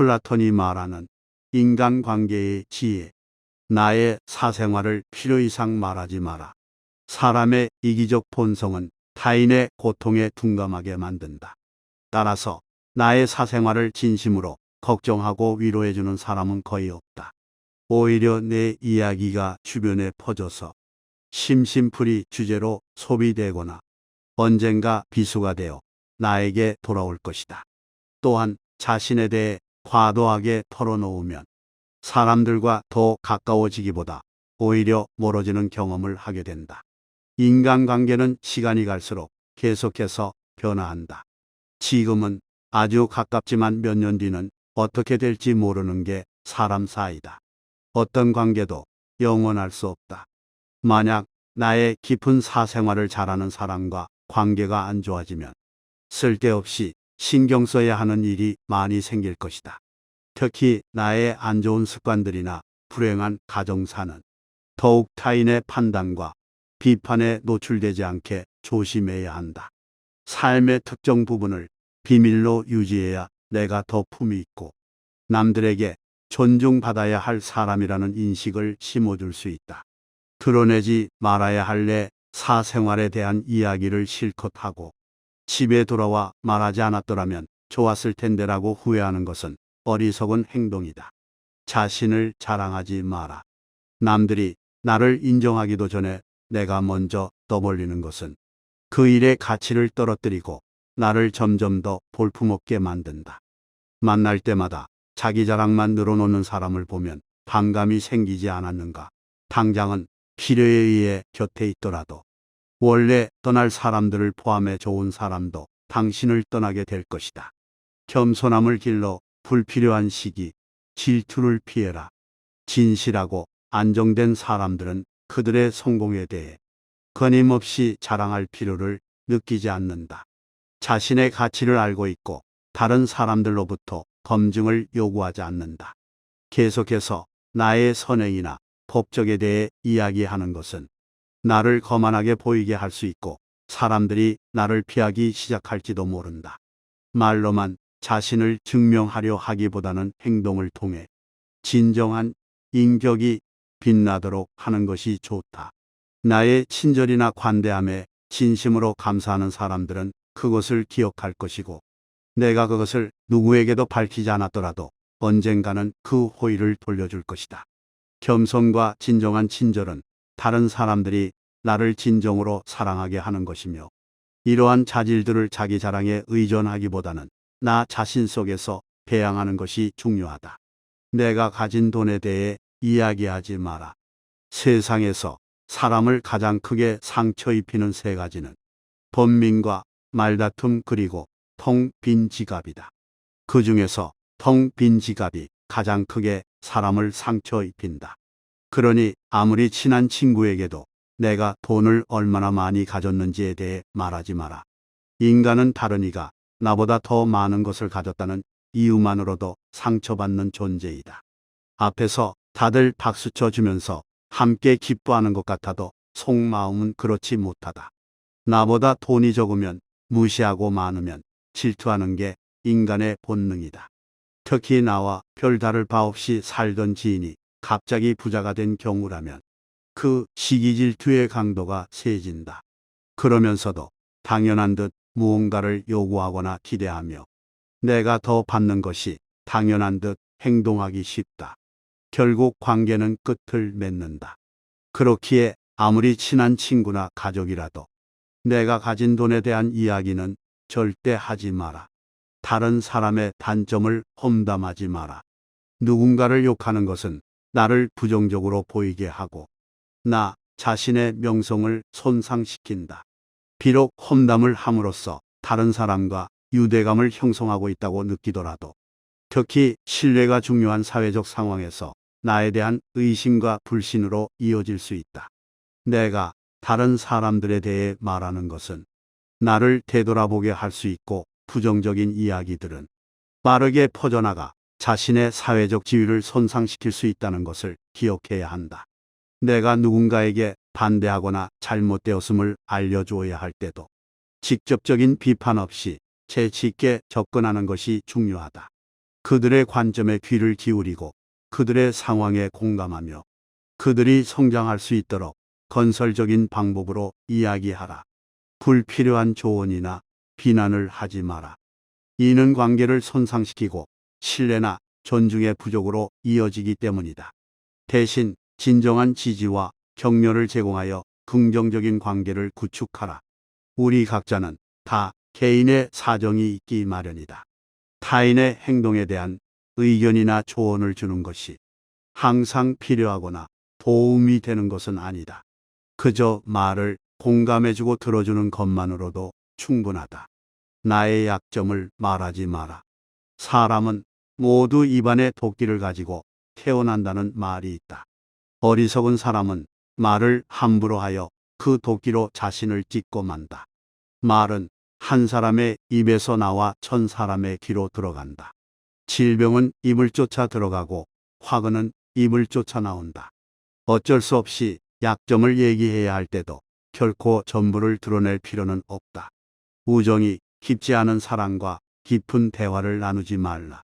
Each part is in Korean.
플라톤이 말하는 인간관계의 지혜. 나의 사생활을 필요 이상 말하지 마라. 사람의 이기적 본성은 타인의 고통에 둔감하게 만든다. 따라서 나의 사생활을 진심으로 걱정하고 위로해주는 사람은 거의 없다. 오히려 내 이야기가 주변에 퍼져서 심심풀이 주제로 소비되거나 언젠가 비수가 되어 나에게 돌아올 것이다. 또한 자신에 대해 과도하게 털어놓으면 사람들과 더 가까워지기보다 오히려 멀어지는 경험을 하게 된다. 인간관계는 시간이 갈수록 계속해서 변화한다. 지금은 아주 가깝지만 몇 년 뒤는 어떻게 될지 모르는 게 사람 사이다. 어떤 관계도 영원할 수 없다. 만약 나의 깊은 사생활을 잘 아는 사람과 관계가 안 좋아지면 쓸데없이 신경 써야 하는 일이 많이 생길 것이다. 특히 나의 안 좋은 습관들이나 불행한 가정사는 더욱 타인의 판단과 비판에 노출되지 않게 조심해야 한다. 삶의 특정 부분을 비밀로 유지해야 내가 더 품위 있고 남들에게 존중받아야 할 사람이라는 인식을 심어줄 수 있다. 드러내지 말아야 할 내 사생활에 대한 이야기를 실컷 하고 집에 돌아와 말하지 않았더라면 좋았을 텐데라고 후회하는 것은 어리석은 행동이다. 자신을 자랑하지 마라. 남들이 나를 인정하기도 전에 내가 먼저 떠벌리는 것은 그 일의 가치를 떨어뜨리고 나를 점점 더 볼품없게 만든다. 만날 때마다 자기 자랑만 늘어놓는 사람을 보면 반감이 생기지 않았는가. 당장은 필요에 의해 곁에 있더라도 원래 떠날 사람들을 포함해 좋은 사람도 당신을 떠나게 될 것이다. 겸손함을 길러 불필요한 시기, 질투를 피해라. 진실하고 안정된 사람들은 그들의 성공에 대해 끊임없이 자랑할 필요를 느끼지 않는다. 자신의 가치를 알고 있고 다른 사람들로부터 검증을 요구하지 않는다. 계속해서 나의 선행이나 법적에 대해 이야기하는 것은 나를 거만하게 보이게 할 수 있고 사람들이 나를 피하기 시작할지도 모른다. 말로만 자신을 증명하려 하기보다는 행동을 통해 진정한 인격이 빛나도록 하는 것이 좋다. 나의 친절이나 관대함에 진심으로 감사하는 사람들은 그것을 기억할 것이고 내가 그것을 누구에게도 밝히지 않았더라도 언젠가는 그 호의를 돌려줄 것이다. 겸손과 진정한 친절은 다른 사람들이 나를 진정으로 사랑하게 하는 것이며 이러한 자질들을 자기 자랑에 의존하기보다는 나 자신 속에서 배양하는 것이 중요하다. 내가 가진 돈에 대해 이야기하지 마라. 세상에서 사람을 가장 크게 상처 입히는 세 가지는 번민과 말다툼 그리고 텅 빈 지갑이다. 그 중에서 텅 빈 지갑이 가장 크게 사람을 상처 입힌다. 그러니 아무리 친한 친구에게도 내가 돈을 얼마나 많이 가졌는지에 대해 말하지 마라. 인간은 다른 이가 나보다 더 많은 것을 가졌다는 이유만으로도 상처받는 존재이다. 앞에서 다들 박수쳐 주면서 함께 기뻐하는 것 같아도 속마음은 그렇지 못하다. 나보다 돈이 적으면 무시하고 많으면 질투하는 게 인간의 본능이다. 특히 나와 별다를 바 없이 살던 지인이 갑자기 부자가 된 경우라면 그 시기 질투의 강도가 세진다. 그러면서도 당연한 듯 무언가를 요구하거나 기대하며 내가 더 받는 것이 당연한 듯 행동하기 쉽다. 결국 관계는 끝을 맺는다. 그렇기에 아무리 친한 친구나 가족이라도 내가 가진 돈에 대한 이야기는 절대 하지 마라. 다른 사람의 단점을 험담하지 마라. 누군가를 욕하는 것은 나를 부정적으로 보이게 하고 나 자신의 명성을 손상시킨다. 비록 험담을 함으로써 다른 사람과 유대감을 형성하고 있다고 느끼더라도 특히 신뢰가 중요한 사회적 상황에서 나에 대한 의심과 불신으로 이어질 수 있다. 내가 다른 사람들에 대해 말하는 것은 나를 되돌아보게 할 수 있고 부정적인 이야기들은 빠르게 퍼져나가 자신의 사회적 지위를 손상시킬 수 있다는 것을 기억해야 한다. 내가 누군가에게 반대하거나 잘못되었음을 알려주어야 할 때도 직접적인 비판 없이 재치 있게 접근하는 것이 중요하다. 그들의 관점에 귀를 기울이고 그들의 상황에 공감하며 그들이 성장할 수 있도록 건설적인 방법으로 이야기하라. 불필요한 조언이나 비난을 하지 마라. 이는 관계를 손상시키고 신뢰나 존중의 부족으로 이어지기 때문이다. 대신 진정한 지지와 격려를 제공하여 긍정적인 관계를 구축하라. 우리 각자는 다 개인의 사정이 있기 마련이다. 타인의 행동에 대한 의견이나 조언을 주는 것이 항상 필요하거나 도움이 되는 것은 아니다. 그저 말을 공감해주고 들어주는 것만으로도 충분하다. 나의 약점을 말하지 마라. 사람은 모두 입안에 도끼를 가지고 태어난다는 말이 있다. 어리석은 사람은 말을 함부로 하여 그 도끼로 자신을 찢고 만다. 말은 한 사람의 입에서 나와 천 사람의 귀로 들어간다. 질병은 입을 쫓아 들어가고 화근은 입을 쫓아 나온다. 어쩔 수 없이 약점을 얘기해야 할 때도 결코 전부를 드러낼 필요는 없다. 우정이 깊지 않은 사람과 깊은 대화를 나누지 말라.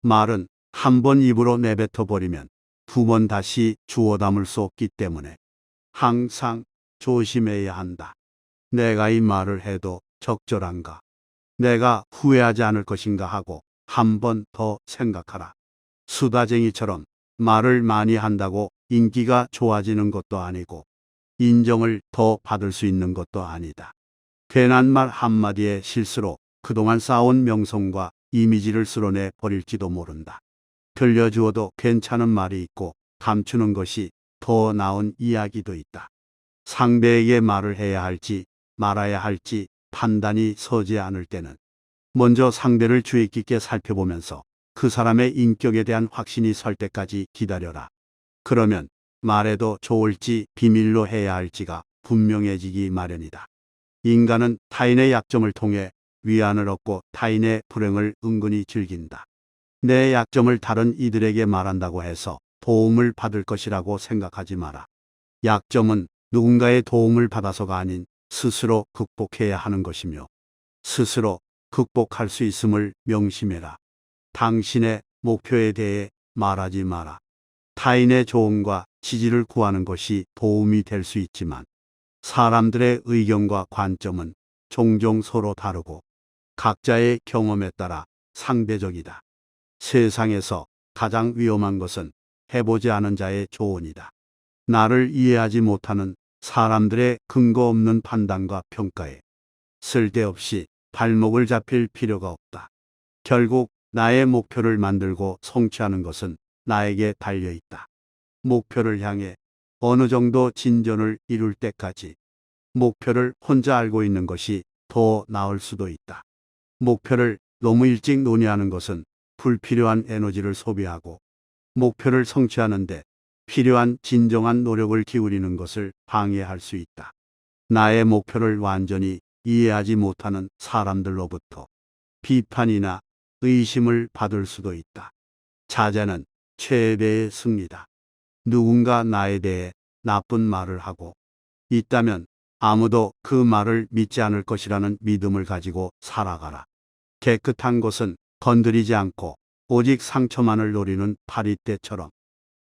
말은 한 번 입으로 내뱉어 버리면 두 번 다시 주워 담을 수 없기 때문에 항상 조심해야 한다. 내가 이 말을 해도 적절한가? 내가 후회하지 않을 것인가 하고 한 번 더 생각하라. 수다쟁이처럼 말을 많이 한다고 인기가 좋아지는 것도 아니고 인정을 더 받을 수 있는 것도 아니다. 괜한 말 한마디의 실수로 그동안 쌓아온 명성과 이미지를 쓸어내 버릴지도 모른다. 들려주어도 괜찮은 말이 있고 감추는 것이 더 나은 이야기도 있다. 상대에게 말을 해야 할지 말아야 할지 판단이 서지 않을 때는 먼저 상대를 주의 깊게 살펴보면서 그 사람의 인격에 대한 확신이 설 때까지 기다려라. 그러면 말해도 좋을지 비밀로 해야 할지가 분명해지기 마련이다. 인간은 타인의 약점을 통해 위안을 얻고 타인의 불행을 은근히 즐긴다. 내 약점을 다른 이들에게 말한다고 해서 도움을 받을 것이라고 생각하지 마라. 약점은 누군가의 도움을 받아서가 아닌 스스로 극복해야 하는 것이며 스스로 극복할 수 있음을 명심해라. 당신의 목표에 대해 말하지 마라. 타인의 조언과 지지를 구하는 것이 도움이 될 수 있지만 사람들의 의견과 관점은 종종 서로 다르고 각자의 경험에 따라 상대적이다. 세상에서 가장 위험한 것은 해보지 않은 자의 조언이다. 나를 이해하지 못하는 사람들의 근거 없는 판단과 평가에 쓸데없이 발목을 잡힐 필요가 없다. 결국 나의 목표를 만들고 성취하는 것은 나에게 달려 있다. 목표를 향해 어느 정도 진전을 이룰 때까지 목표를 혼자 알고 있는 것이 더 나을 수도 있다. 목표를 너무 일찍 논의하는 것은 불필요한 에너지를 소비하고 목표를 성취하는데 필요한 진정한 노력을 기울이는 것을 방해할 수 있다. 나의 목표를 완전히 이해하지 못하는 사람들로부터 비판이나 의심을 받을 수도 있다. 자제는 최대의 승리다. 누군가 나에 대해 나쁜 말을 하고 있다면 아무도 그 말을 믿지 않을 것이라는 믿음을 가지고 살아가라. 깨끗한 것은 건드리지 않고 오직 상처만을 노리는 파리떼처럼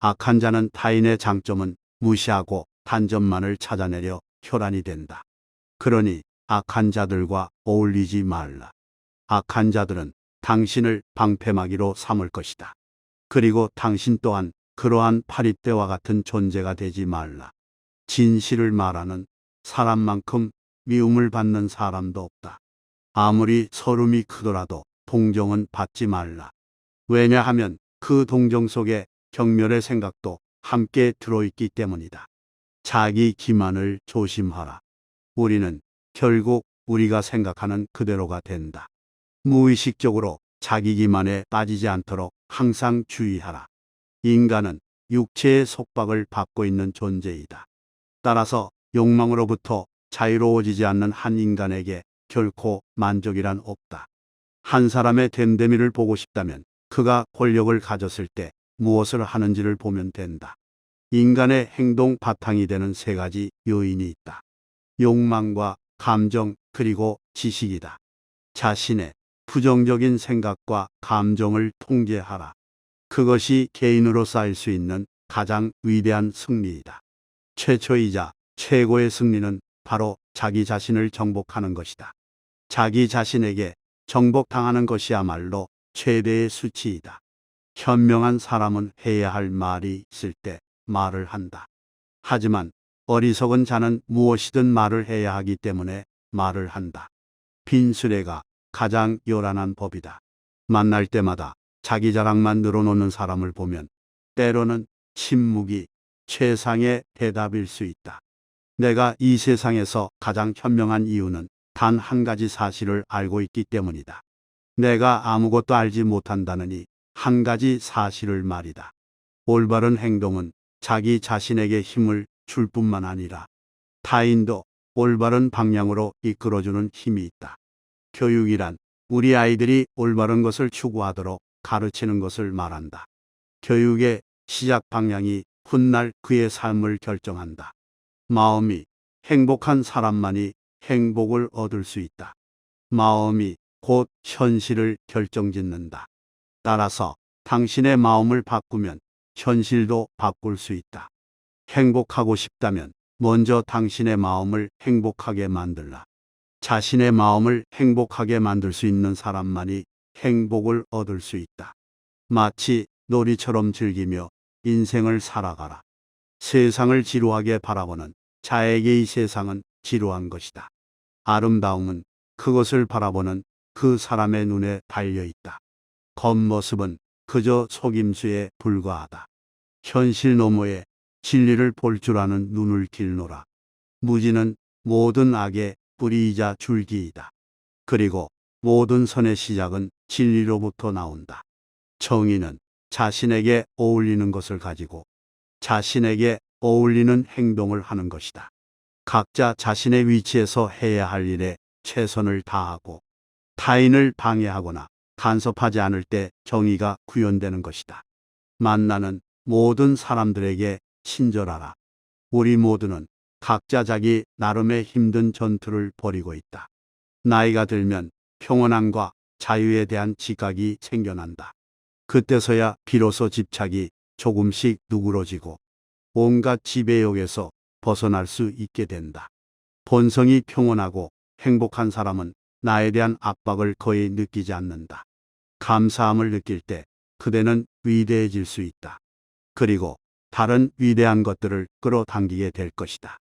악한 자는 타인의 장점은 무시하고 단점만을 찾아내려 혈안이 된다. 그러니 악한 자들과 어울리지 말라. 악한 자들은 당신을 방패막이로 삼을 것이다. 그리고 당신 또한 그러한 파리떼와 같은 존재가 되지 말라. 진실을 말하는 사람만큼 미움을 받는 사람도 없다. 아무리 서름이 크더라도 동정은 받지 말라. 왜냐하면 그 동정 속에 경멸의 생각도 함께 들어있기 때문이다. 자기 기만을 조심하라. 우리는 결국 우리가 생각하는 그대로가 된다. 무의식적으로 자기 기만에 빠지지 않도록 항상 주의하라. 인간은 육체의 속박을 받고 있는 존재이다. 따라서 욕망으로부터 자유로워지지 않는 한 인간에게 결코 만족이란 없다. 한 사람의 됨됨이를 보고 싶다면 그가 권력을 가졌을 때 무엇을 하는지를 보면 된다. 인간의 행동 바탕이 되는 세 가지 요인이 있다. 욕망과 감정 그리고 지식이다. 자신의 부정적인 생각과 감정을 통제하라. 그것이 개인으로 쌓일 수 있는 가장 위대한 승리이다. 최초이자 최고의 승리는 바로 자기 자신을 정복하는 것이다. 자기 자신에게 정복당하는 것이야말로 최대의 수치이다. 현명한 사람은 해야 할 말이 있을 때 말을 한다. 하지만 어리석은 자는 무엇이든 말을 해야 하기 때문에 말을 한다. 빈수레가 가장 요란한 법이다. 만날 때마다 자기 자랑만 늘어놓는 사람을 보면 때로는 침묵이 최상의 대답일 수 있다. 내가 이 세상에서 가장 현명한 이유는 단 한 가지 사실을 알고 있기 때문이다. 내가 아무것도 알지 못한다느니 한 가지 사실을 말이다. 올바른 행동은 자기 자신에게 힘을 줄 뿐만 아니라 타인도 올바른 방향으로 이끌어주는 힘이 있다. 교육이란 우리 아이들이 올바른 것을 추구하도록 가르치는 것을 말한다. 교육의 시작 방향이 훗날 그의 삶을 결정한다. 마음이 행복한 사람만이 행복을 얻을 수 있다. 마음이 곧 현실을 결정짓는다. 따라서 당신의 마음을 바꾸면 현실도 바꿀 수 있다. 행복하고 싶다면 먼저 당신의 마음을 행복하게 만들라. 자신의 마음을 행복하게 만들 수 있는 사람만이 행복을 얻을 수 있다. 마치 놀이처럼 즐기며 인생을 살아가라. 세상을 지루하게 바라보는 자에게 이 세상은 지루한 것이다. 아름다움은 그것을 바라보는 그 사람의 눈에 달려 있다. 겉모습은 그저 속임수에 불과하다. 현실 너머에 진리를 볼 줄 아는 눈을 길노라. 무지는 모든 악의 뿌리이자 줄기이다. 그리고 모든 선의 시작은 진리로부터 나온다. 정의는 자신에게 어울리는 것을 가지고 자신에게 어울리는 행동을 하는 것이다. 각자 자신의 위치에서 해야 할 일에 최선을 다하고 타인을 방해하거나 간섭하지 않을 때 정의가 구현되는 것이다. 만나는 모든 사람들에게 친절하라. 우리 모두는 각자 자기 나름의 힘든 전투를 벌이고 있다. 나이가 들면 평온함과 자유에 대한 지각이 생겨난다. 그때서야 비로소 집착이 조금씩 누그러지고 온갖 지배욕에서 벗어날 수 있게 된다. 본성이 평온하고 행복한 사람은 나에 대한 압박을 거의 느끼지 않는다. 감사함을 느낄 때 그대는 위대해질 수 있다. 그리고 다른 위대한 것들을 끌어당기게 될 것이다.